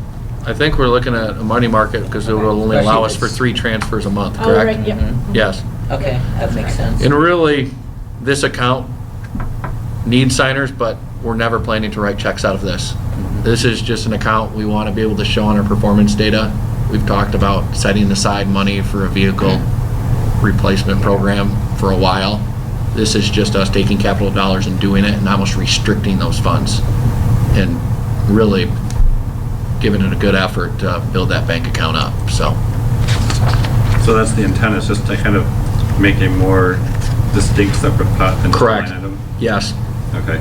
I think we're looking at a money market because it will only allow us for 3 transfers a month, Oh, correct? right, yep. Mhm. Yes. Okay, that makes sense. And really, this account needs signers, but we're never planning to write checks out of this. This is just an account we want to be able to show on our performance data. We've talked about setting aside money for a vehicle replacement program for a while. This is just us taking capital dollars and doing it and almost restricting those funds and really giving it a good effort to build that bank account up, so. So that's the intent, is just to kind of make a more distinct separate pot than just a Correct. line item? Yes. Okay.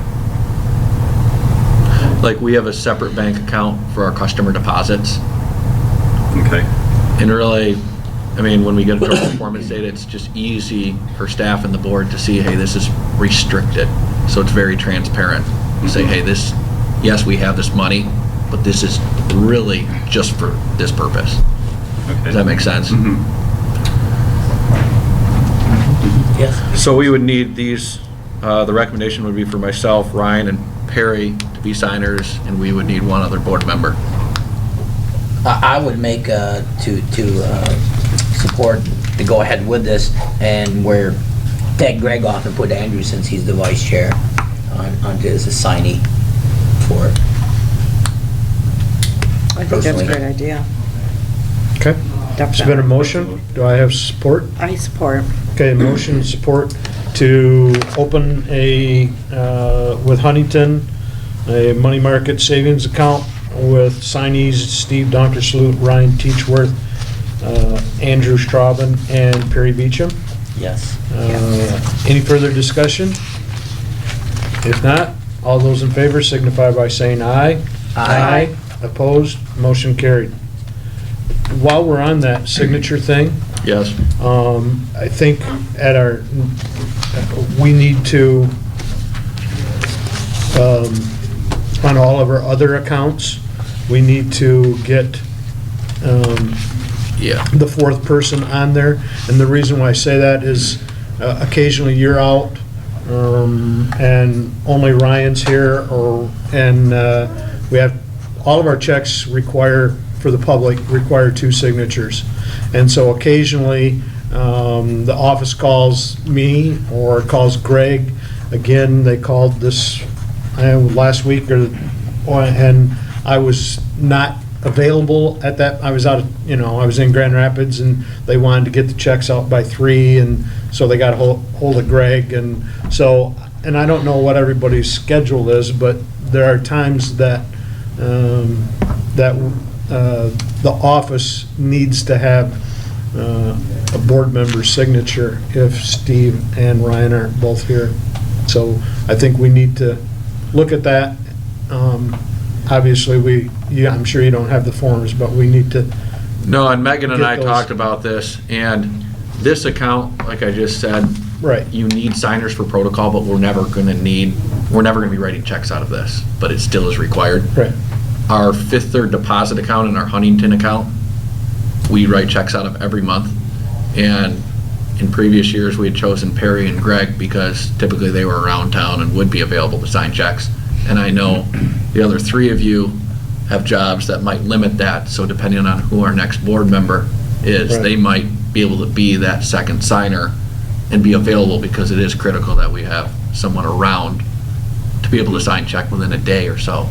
Like, we have a separate bank account for our customer deposits. Okay. And really, when we get to our performance data, it's just easy for staff and the board to see, hey, this is restricted. So it's very transparent. Say, hey, yes, we have this money, but this is really just for this purpose. Okay. Does that make sense? Mhm. Yes. So we would need these, the recommendation would be for myself, Ryan, and Perry to be signers, and we would need 1 other board member. I would make to support to go ahead with this, and where Ted Greg off and put Andrew, since he's the vice chair, onto as a signee for it. think that's a personally. great idea. Okay. It's been a motion. Do I have support? I support. Okay, motion and support to open with Huntington, a money market savings account with signees Steve Dr. Salute, Ryan Teachworth, Andrew Straubin, and Perry Beecham. Yes. Any further discussion? If not, all those in favor signify by saying aye. Aye. Opposed? Motion carried. While we're on that signature thing, Yes. I think we need to, on all of our other accounts, we need to get Yeah. the fourth person on there. And the reason why I say that is occasionally you're out, and only Ryan's here, and we have, all of our checks for the public, require 2 signatures. And so occasionally, the office calls me or calls Greg. Again, they called this, last week, and I was not available at that, I was I was in Grand Rapids, and they wanted to get the checks out by 3, and so they got hold of Greg, and so, and I don't know what everybody's schedule is, but there are times that, the office needs to have a board member's signature if Steve and Ryan are both here. So I think we need to look at that. Obviously, I'm sure you don't have the forms, but we need to, No, and Megan and Get I those. talked about this, and this account, like I just said, right, you need signers for protocol, but we're never gonna be writing checks out of this, but it still is required. right, Our Fifth Third deposit account and our Huntington account, we write checks out of every month. And in previous years, we had chosen Perry and Greg because typically they were around town and would be available to sign checks. And I know the other 3 of you have jobs that might limit that, so depending on who our next board member is, Right. they might be able to be that second signer and be available, because it is critical that we have someone around to be able to sign check within a day or so.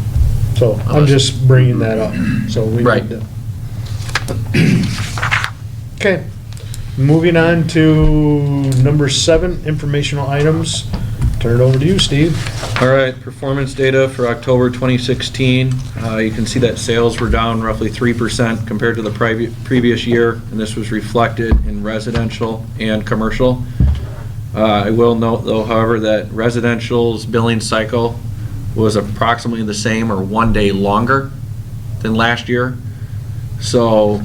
so I'm just bringing that up, so we Right. need to. Okay, moving on to number 7, informational items. Turn it over to you, Steve. All right, performance data for October 2016. You can see that sales were down roughly 3% compared to the previous year, and this was reflected in residential and commercial. I will note, though, however, that residential's billing cycle was approximately the same or 1 day longer than last year. So,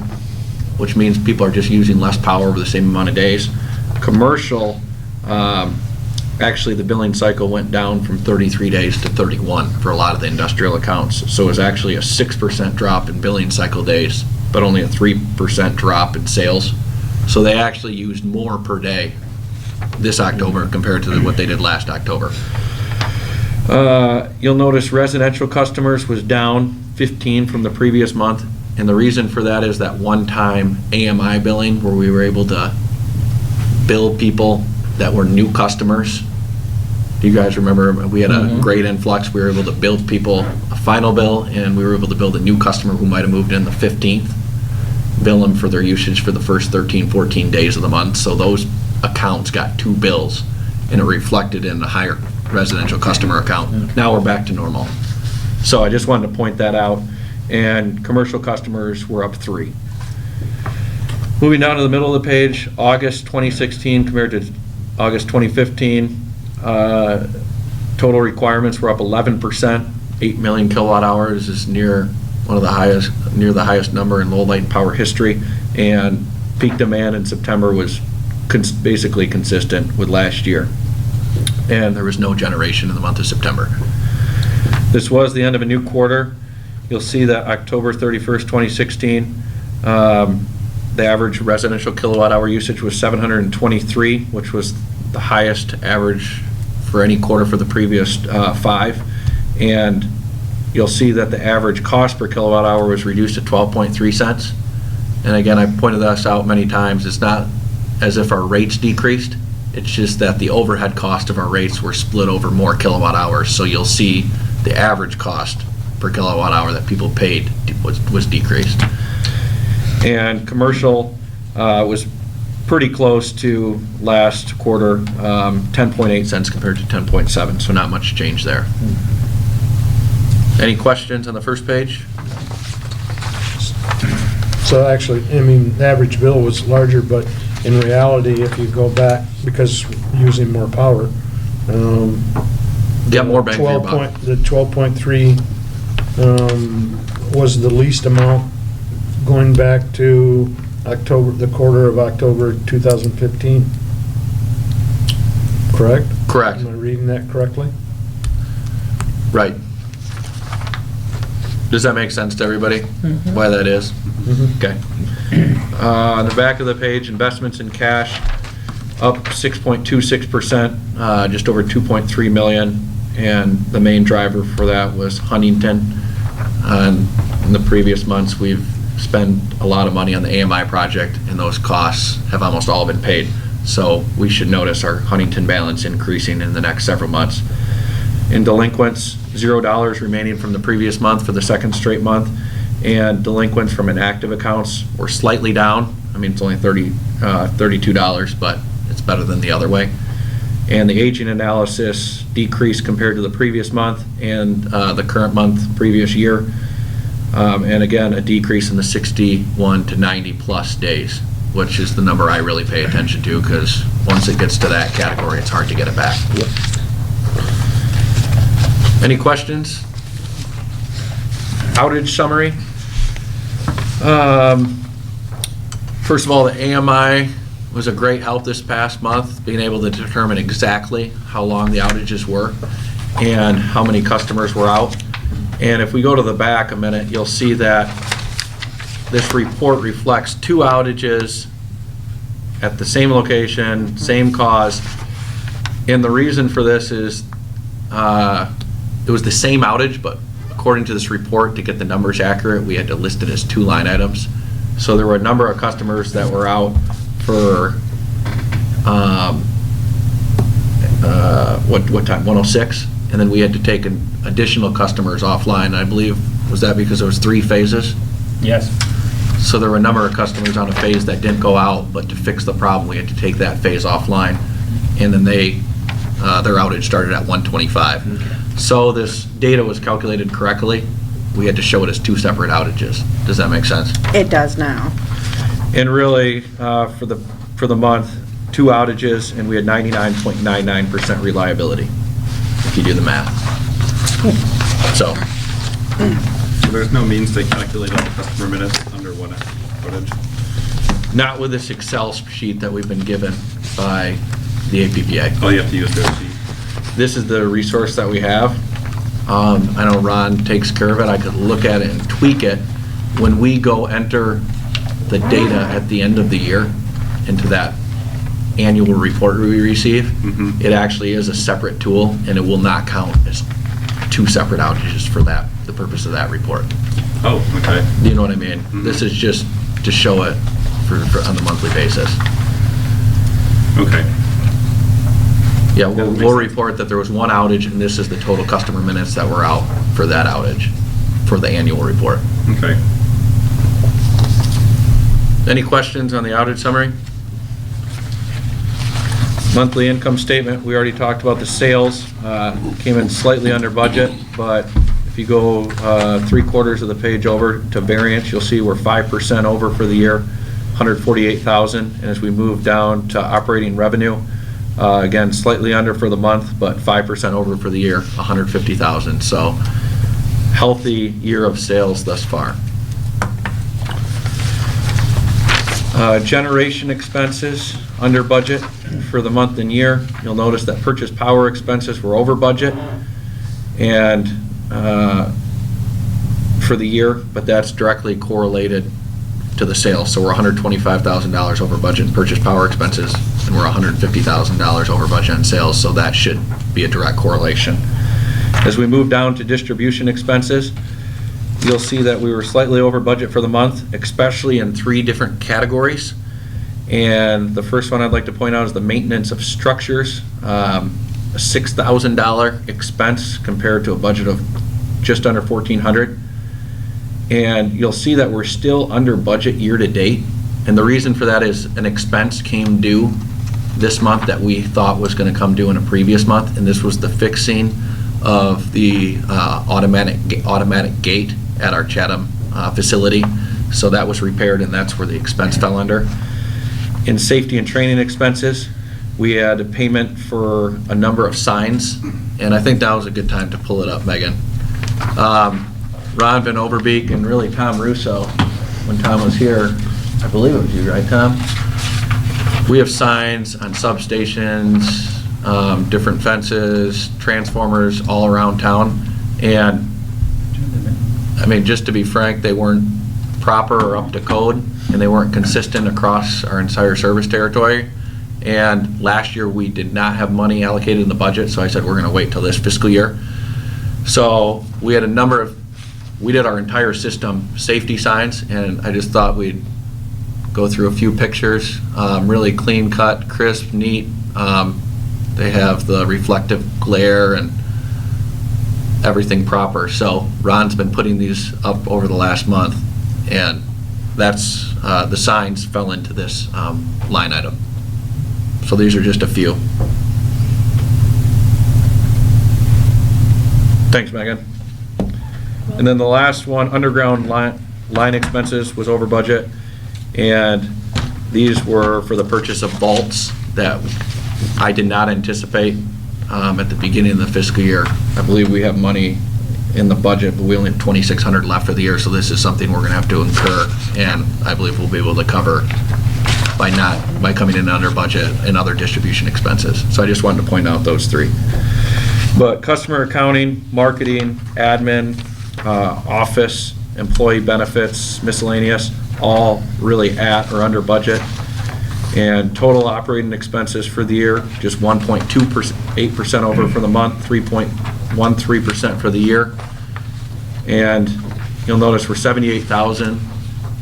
which means people are just using less power over the same amount of days. Commercial, actually, the billing cycle went down from 33 days to 31 for a lot of the industrial accounts. So it was actually a 6% drop in billing cycle days, but only a 3% drop in sales. So they actually used more per day this October compared to what they did last October. You'll notice residential customers was down 15 from the previous month, and the reason for that is that one-time AMI billing where we were able to bill people that were new customers. Do you guys remember, we had a great influx, we were able to bill people a final bill, and we were able to bill a new customer who might have moved in the 15th, bill them for their usage for the first 13, 14 days of the month. So those accounts got 2 bills, and it reflected in the higher residential customer account. Now we're back to normal. So I just wanted to point that out, and commercial customers were up 3. Moving down to the middle of the page, August 2016 compared to August 2015, total requirements were up 11%. 8 million kilowatt hours is near the highest number in low light and power history, and peak demand in September was basically consistent with last year, and there was no generation in the month of September. This was the end of a new quarter. You'll see that October 31st, 2016, the average residential kilowatt hour usage was 723, which was the highest average for any quarter for the previous 5. And you'll see that the average cost per kilowatt hour was reduced to 12.3 cents. And again, I pointed this out many times, it's not as if our rates decreased, it's just that the overhead cost of our rates were split over more kilowatt hours. So you'll see the average cost per per kilowatt hour that people paid was decreased. And commercial was pretty close to last quarter, 10.8 cents compared to 10.7, so not much change there. Any questions on the first page? So actually, I mean, the average bill was larger, but in reality, if you go back, because using more power, Yeah, more bang for your buck. The 12.3 was the least amount going back to October, the quarter of October 2015. Correct? Correct, Am I reading that correctly? right. Does that make sense to everybody, why that is? Okay. On the back of the page, investments in cash, up 6.26%, just over 2.3 million. And the main driver for that was Huntington. In the previous months, we've spent a lot of money on the AMI project, and those costs have almost all been paid. So we should notice our Huntington balance increasing in the next several months. In delinquents, $0 remaining from the previous month for the second straight month. And delinquents from inactive accounts were slightly down. I mean, it's only $32, but it's better than the other way. And the aging analysis decreased compared to the previous month and the current month, previous year. And again, a decrease in the 61 to 90 plus days, which is the number I really pay attention to, because once it gets to that category, it's hard to get it back. Yep. Any questions? Outage summary. First of all, the AMI was a great help this past month, being able to determine exactly how long the outages were and how many customers were out. And if we go to the back a minute, you'll see that this report reflects 2 outages at the same location, same cause. And the reason for this is it was the same outage, but according to this report, to get the numbers accurate, we had to list it as 2 line items. So there were a number of customers that were out for what time? 106, and then we had to take additional customers offline. I believe, was that because there was 3 phases? Yes. So there were a number of customers on a phase that didn't go out, but to fix the problem, we had to take that phase offline, and then their outage started at 125. So this data was calculated correctly. We had to show it as 2 separate outages. Does that make sense? It does now. And really, for the month, 2 outages, and we had 99.99% reliability, if you do the math. So, So there's no means to calculate all the customer minutes under one outage? not with this Excel sheet that we've been given by the APPA. Oh, you have to use their sheet. This is the resource that we have. I know Ron takes care of it. I could look at it and tweak it. When we go enter the data at the end of the year into that annual report we receive, it actually is a separate tool, and it will not count as 2 separate outages for that, the purpose of that report. Oh, okay. You know what I mean? This is just to show it for on a monthly basis. Okay. Yeah, that makes we'll sense. report that there was 1 outage, and this is the total customer minutes that were out for that outage, for the annual report. Okay. Any questions on the outage summary? Monthly income statement, we already talked about the sales, came in slightly under budget, but if you go 3/4 of the page over to variance, you'll see we're 5% over for the year, 148,000, and as we move down to operating revenue, again, slightly under for the month, but 5% over for the year, 150,000. So healthy year of sales thus far. Generation expenses under budget for the month and year. You'll notice that purchase power expenses were over budget and for the year, but that's directly correlated to the sales. So we're $125,000 over budget in purchase power expenses, and we're $150,000 over budget on sales, so that should be a direct correlation. As we move down to distribution expenses, you'll see that we were slightly over budget for the month, especially in 3 different categories. And the first one I'd like to point out is the maintenance of structures, a $6,000 expense compared to a budget of just under 1,400. And you'll see that we're still under budget year to date. And the reason for that is an expense came due this month that we thought was going to come due in a previous month, and this was the fixing of the automatic gate at our Chatham facility. So that was repaired, and that's where the expense fell under. In safety and training expenses, we had a payment for a number of signs, and I think that was a good time to pull it up, Megan. Ron Van Overbeek and really Tom Russo, when Tom was here, I believe it was you, right, Tom? We have signs on substations, different fences, transformers all around town, and I mean, just to be frank, they weren't proper or up to code, and they weren't consistent across our entire service territory. And last year, we did not have money allocated in the budget, so I said, we're gonna wait till this fiscal year. So we had we did our entire system safety signs, and I just thought we'd go through a few pictures, really clean cut, crisp, neat. They have the reflective glare and everything proper. So Ron's been putting these up over the last month, and that's, the signs fell into this line item. So these are just a few. Thanks, Megan. And then the last one, underground line expenses was over budget, and these were for the purchase of vaults that I did not anticipate at the beginning of the fiscal year. I believe we have money in the budget, but we only have $2,600 left for the year, so this is something we're gonna have to incur, and I believe we'll be able to cover by coming in under budget and other distribution expenses. So I just wanted to point out those three. But customer accounting, marketing, admin, office, employee benefits, miscellaneous, all really at or under budget. And total operating expenses for the year, just 1.28% over for the month, 3.13% for the year. And you'll notice we're 78,000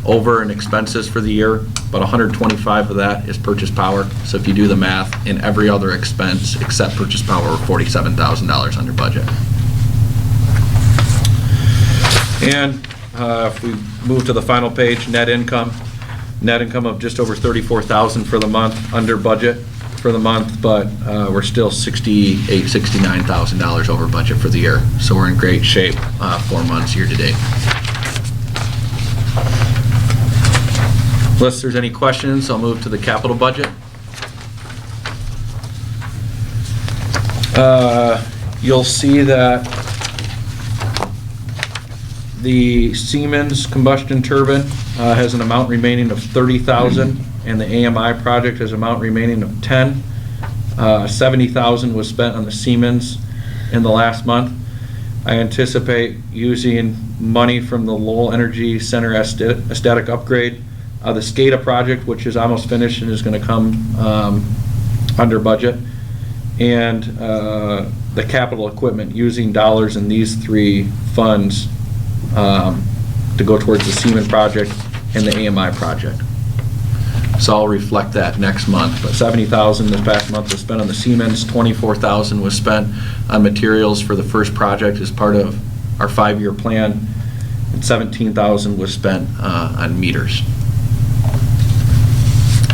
over in expenses for the year, but 125 of that is purchase power. So if you do the math, in every other expense except purchase power, we're $47,000 under budget. And if we move to the final page, net income of just over $34,000 for the month, under budget for the month, but we're still $69,000 over budget for the year. So we're in great shape 4 months year to date. Unless there's any questions, I'll move to the capital budget. You'll see that the Siemens combustion turbine has an amount remaining of $30,000, and the AMI project has an amount remaining of $10,000. $70,000 was spent on the Siemens in the last month. I anticipate using money from the Lowell Energy Center aesthetic upgrade, the SCADA project, which is almost finished and is going to come under budget, and the capital equipment, using dollars in these three funds to go towards the Siemens project and the AMI project. So I'll reflect that next month. But $70,000 this past month was spent on the Siemens, $24,000 was spent on materials for the first project as part of our 5-year plan, and $17,000 was spent on meters.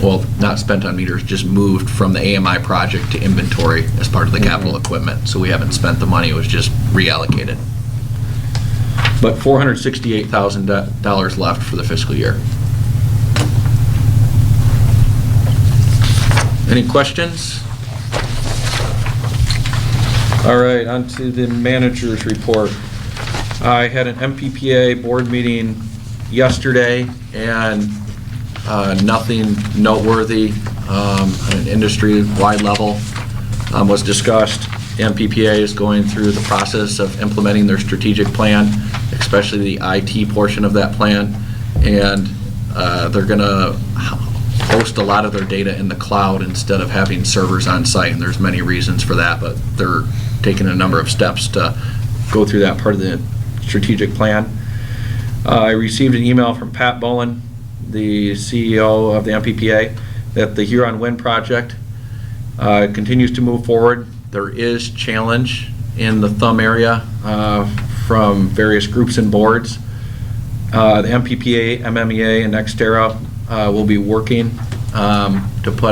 Well, not spent on meters, just moved from the AMI project to inventory as part of the capital equipment. So we haven't spent the money, it was just reallocated. But $468,000 left for the fiscal year. Any questions? All right, on to the manager's report. I had an MPPA board meeting yesterday, and nothing noteworthy on an industry-wide level was discussed. MPPA is going through the process of implementing their strategic plan, especially the IT portion of that plan, and they're going to host a lot of their data in the cloud instead of having servers on site, and there's many reasons for that, but they're taking a number of steps to go through that part of the strategic plan. I received an email from Pat Bullen, the CEO of the MPPA, that the Huron Wind project continues to move forward. There is challenge in the Thumb area from various groups and boards. The MPPA, MMEA, and Nextera will be working to put